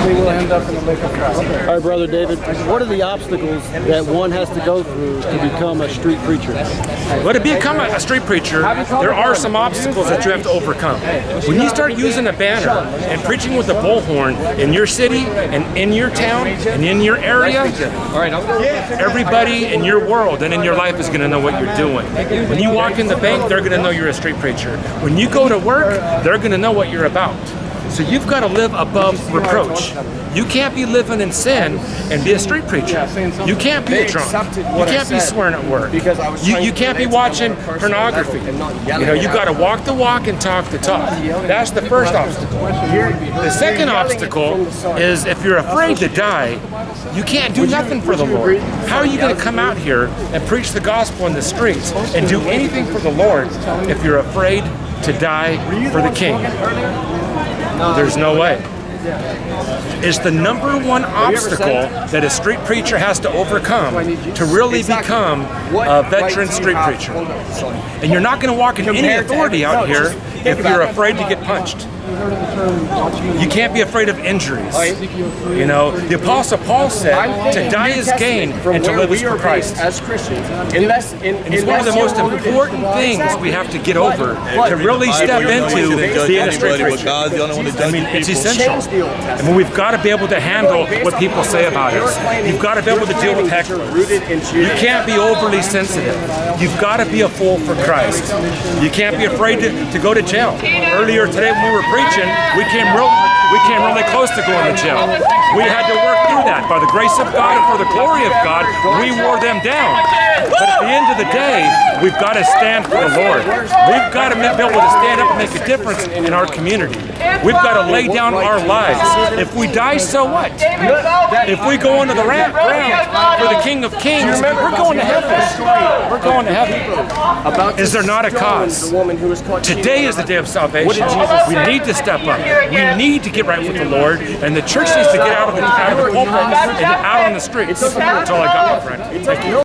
we will end up in the lake of fire. All right, Brother David, what are the obstacles that one has to go through to become a street preacher? Well, to become a street preacher, there are some obstacles that you have to overcome. When you start using a banner and preaching with a bullhorn in your city and in your town and in your area, everybody in your world and in your life is going to know what you're doing. When you walk in the bank, they're going to know you're a street preacher. When you go to work, they're going to know what you're about. So you've got to live above reproach. You can't be living in sin and be a street preacher. You can't be a drunk. You can't be swearing at work. You can't be watching pornography. You know, you've got to walk the walk and talk the talk. That's the first obstacle. The second obstacle is if you're afraid to die, you can't do nothing for the Lord. How are you going to come out here and preach the gospel in the streets and do anything for the Lord if you're afraid to die for the King? There's no way. It's the number one obstacle that a street preacher has to overcome to really become a veteran street preacher. And you're not going to walk in any authority out here if you're afraid to get punched. You can't be afraid of injuries. You know, the Apostle Paul said, to die is gain and to live is for Christ. As Christians, and it's one of the most important things we have to get over to really step into being a street preacher. I mean, it's essential. I mean, we've got to be able to handle what people say about us. You've got to be able to deal with hecklers. You can't be overly sensitive. You've got to be a fool for Christ. You can't be afraid to go to jail. Earlier today when we were preaching, we came really close to going to jail. We had to work through that. By the grace of God and for the glory of God, we wore them down. But at the end of the day, we've got to stand for the Lord. We've got to be able to stand up and make a difference in our community. We've got to lay down our lives. If we die, so what? If we go into the ground for the King of Kings, we're going to heaven. We're going to heaven. Is there not a cause? Today is the day of salvation. We need to step up. We need to get right with the Lord, and the church needs to get out of the pulpit and out on the streets. That's all I got, my friend. Thank you.